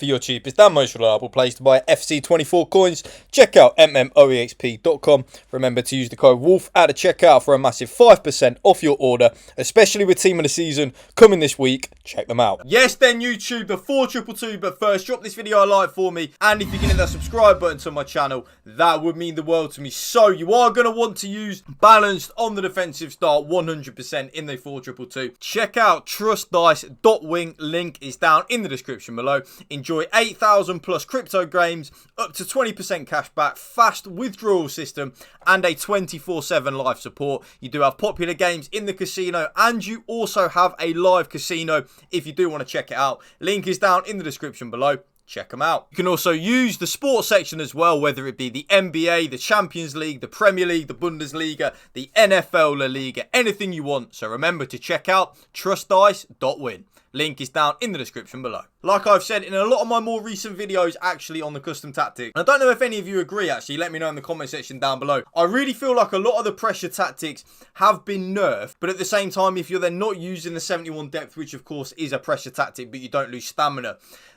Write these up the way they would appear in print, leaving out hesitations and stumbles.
for your cheapest and most reliable place to buy FC24 coins. Check out mmoexp.com. Remember to use the code WOLF at the checkout for a massive 5% off your order, especially with Team of the Season coming this week. Check them out. Yes then YouTube, the 4222, but first drop this video a like for me, and if you can hit that subscribe button to my channel, that would mean the world to me. So you are going to want to use balanced on the defensive start 100% in the 4222. Check out trustdice.wing, link is down in the description below. Enjoy 8,000 plus crypto games, up to 20% cash back, fast withdrawal system, and a 24/7 live support. You do have popular games in the casino, and you also have a live casino if you do want to check it out. Link is down in the description below. Check them out. You can also use the sports section as well, whether it be the NBA, the Champions League, the Premier League, the Bundesliga, the NFL, La Liga, anything you want. So remember to check out trustdice.win. Link is down in the description below. Like I've said in a lot of my more recent videos actually on the custom tactics, and I don't know if any of you agree actually, let me know in the comment section down below. I really feel like a lot of the pressure tactics have been nerfed, but at the same time, if you're then not using the 71 depth, which of course is a pressure tactic, but you don't lose stamina,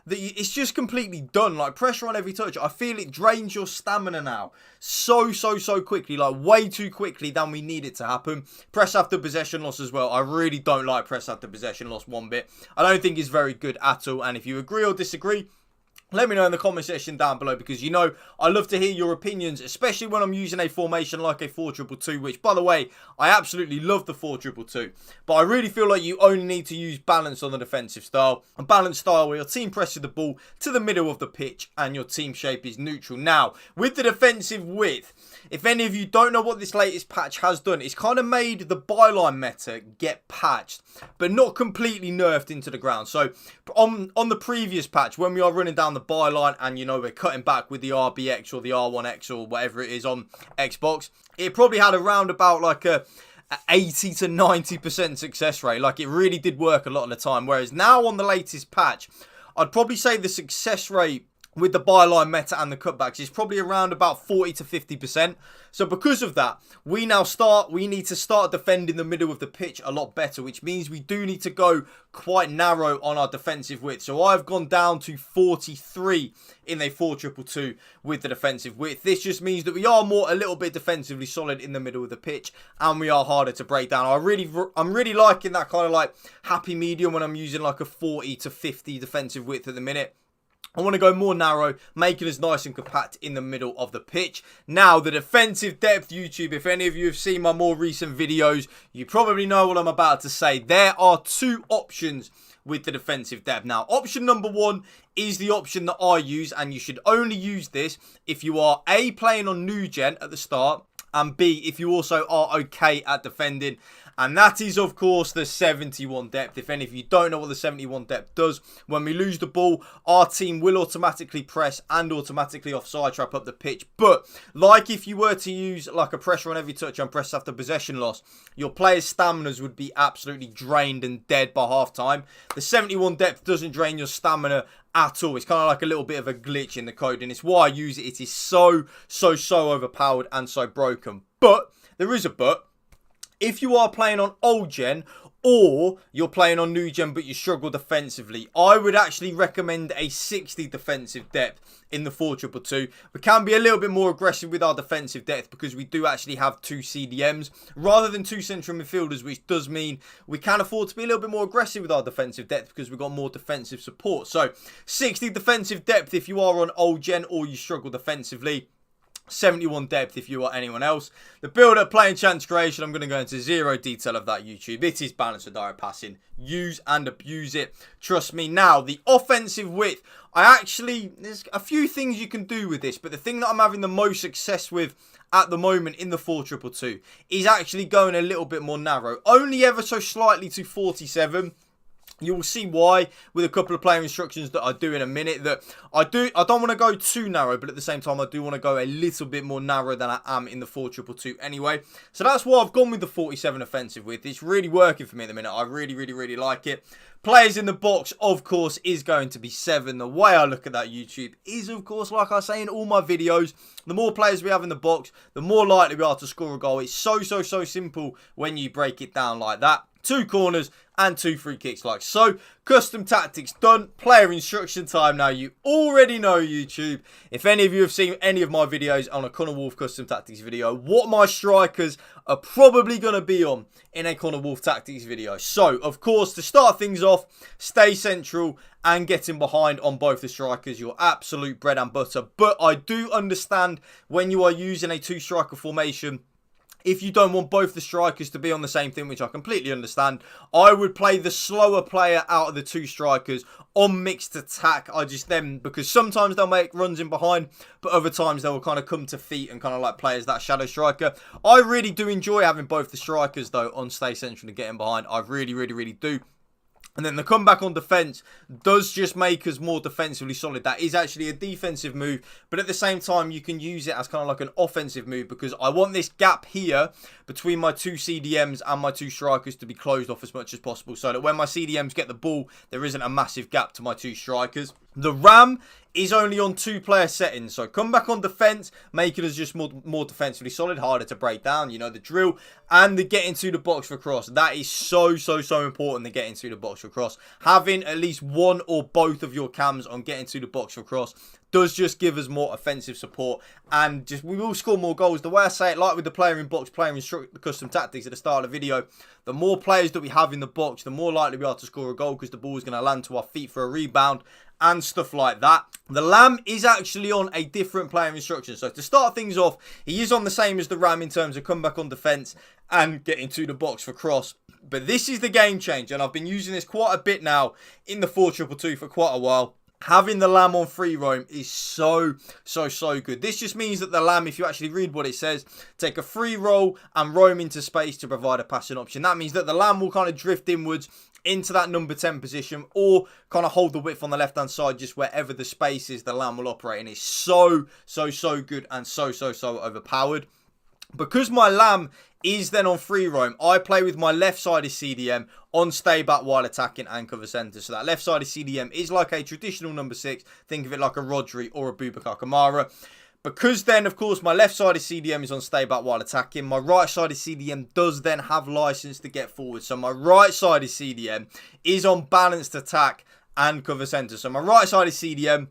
it's just completely done. Like pressure on every touch, I feel it drains your stamina now so quickly, like way too quickly than we need it to happen. Press after possession loss as well. I really don't like press after possession loss one bit. I don't think it's very good at all, and if you agree or disagree, let me know in the comment section down below, because you know I love to hear your opinions, especially when I'm using a formation like a 4-2-2, which by the way, I absolutely love the 4-2-2, but I really feel like you only need to use balance on the defensive style, a balanced style where your team presses the ball to the middle of the pitch and your team shape is neutral. Now, with the defensive width, if any of you don't know what this latest patch has done, it's kind of made the byline meta get patched, but not completely nerfed into the ground. So on the previous patch, when we are running down the byline and, you know, we're cutting back with the RBX or the R1X or whatever it is on Xbox, it probably had around about like a 80 to 90% success rate. Like it really did work a lot of the time. Whereas now on the latest patch, I'd probably say the success rate with the byline meta and the cutbacks is probably around about 40 to 50%. So because of that, we need to start defending the middle of the pitch a lot better, which means we do need to go quite narrow on our defensive width. So I've gone down to 43 in a 4-2-2 with the defensive width. This just means that we are a little bit defensively solid in the middle of the pitch, and we are harder to break down. I'm really liking that kind of like happy medium when I'm using like a 40 to 50 defensive width at the minute. I want to go more narrow, making us nice and compact in the middle of the pitch. Now, the defensive depth, YouTube, if any of you have seen my more recent videos, you probably know what I'm about to say. There are two options with the defensive depth. Now, option number one is the option that I use, and you should only use this if you are A, playing on new gen at the start, and B, if you also are okay at defending. And that is, of course, the 71 depth. If any of you don't know what the 71 depth does, when we lose the ball, our team will automatically press and automatically offside trap up the pitch. But like if you were to use like a pressure on every touch and press after possession loss, your players' staminas would be absolutely drained and dead by half time. The 71 depth doesn't drain your stamina at all. It's kind of like a little bit of a glitch in the code, and it's why I use it. It is so overpowered and so broken. But there is a but. If you are playing on old gen, or you're playing on new gen but you struggle defensively, I would actually recommend a 60 defensive depth in the 4-2-2. We can be a little bit more aggressive with our defensive depth because we do actually have two CDMs rather than two central midfielders, which does mean we can afford to be a little bit more aggressive with our defensive depth because we've got more defensive support. So 60 defensive depth if you are on old gen or you struggle defensively. 71 depth if you are anyone else. The build-up, play and chance creation, I'm going to go into zero detail of that, YouTube. It is balanced with direct passing. Use and abuse it. Trust me. Now, the offensive width. There's a few things you can do with this, but the thing that I'm having the most success with at the moment in the 4-2-2 is actually going a little bit more narrow. Only ever so slightly to 47. You will see why with a couple of player instructions that I do in a minute. That I don't want to go too narrow, but at the same time I do want to go a little bit more narrow than I am in the 4-2-2 anyway. So that's why I've gone with the 47 offensive width. It's really working for me at the minute. I really like it. Players in the box, of course, is going to be 7. The way I look at that, YouTube, is, of course, like I say in all my videos, the more players we have in the box, the more likely we are to score a goal. It's so simple when you break it down like that. 2 corners, and 2 free kicks like so. Custom tactics done. Player instruction time now. You already know, YouTube, if any of you have seen any of my videos on a Connor Woolf custom tactics video, what my strikers are probably going to be on in a Connor Woolf tactics video. So, of course, to start things off, stay central and getting behind on both the strikers, your absolute bread and butter. But I do understand when you are using a 2-striker formation, if you don't want both the strikers to be on the same thing, which I completely understand, I would play the slower player out of the 2 strikers on mixed attack. Because sometimes they'll make runs in behind, but other times they will kind of come to feet and kind of like play as that shadow striker. I really do enjoy having both the strikers, though, on stay central and getting behind. I really do. And then the comeback on defence does just make us more defensively solid. That is actually a defensive move, but at the same time, you can use it as kind of like an offensive move because I want this gap here between my 2 CDMs and my 2 strikers to be closed off as much as possible so that when my CDMs get the ball, there isn't a massive gap to my 2 strikers. The RAM is only on 2-player settings, so come back on defence, making us just more defensively solid, harder to break down, you know the drill, and the getting to the box for cross. That is so important, the getting to the box for cross. Having at least one or both of your cams on getting to the box for cross does just give us more offensive support, and just we will score more goals. The way I say it, like with the player in box, player instruct the custom tactics at the start of the video, the more players that we have in the box, the more likely we are to score a goal because the ball is going to land to our feet for a rebound and stuff like that. The Lamb is actually on a different player instruction. So to start things off, he is on the same as the Ram in terms of comeback on defence and getting to the box for cross. But this is the game changer, and I've been using this quite a bit now in the 4-2-2 for quite a while. Having the Lamb on free roam is so good. This just means that the Lamb, if you actually read what it says, take a free roll and roam into space to provide a passing option. That means that the Lamb will kind of drift inwards into that number 10 position or kind of hold the width on the left hand side, just wherever the space is the Lamb will operate. And it's so good and so overpowered. Because my Lamb is then on free roam, I play with my left-sided CDM on stay back while attacking and cover centre. So that left-sided CDM is like a traditional number 6. Think of it like a Rodri or a Boubacar Kamara. Because then, of course, my left-sided CDM is on stay back while attacking. My right-sided CDM does then have license to get forward. So my right-sided CDM is on balanced attack and cover centre. So my right-sided CDM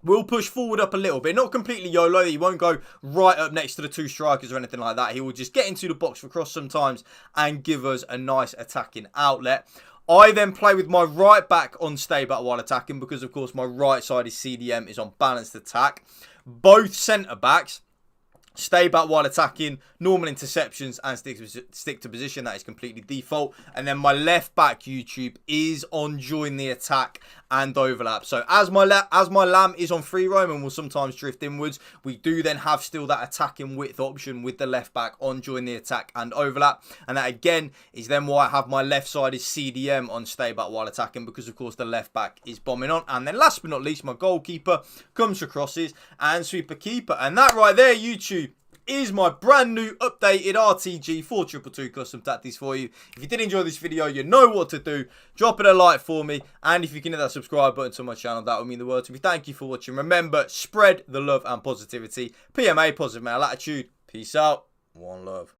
will push forward up a little bit. Not completely YOLO. He won't go right up next to the 2 strikers or anything like that. He will just get into the box for cross sometimes and give us a nice attacking outlet. I then play with my right back on stay back while attacking because, of course, my right-sided CDM is on balanced attack. Both centre-backs stay back while attacking, normal interceptions and stick to position. That is completely default. And then my left back, YouTube, is on join the attack and overlap. So as my Lamb is on free roam and will sometimes drift inwards, we do then have still that attacking width option with the left back on join the attack and overlap. And that again is then why I have my left-sided CDM on stay back while attacking, because of course the left back is bombing on. And then last but not least, my goalkeeper comes for crosses and sweeper keeper. And that right there, YouTube, is my brand new updated RTG 4-2-2 custom tactics for you. If you did enjoy this video, you know what to do. Drop it a like for me, and if you can hit that subscribe button to my channel, that would mean the world to me. Thank you for watching. Remember, spread the love and positivity. PMA, positive male attitude. Peace out. One love.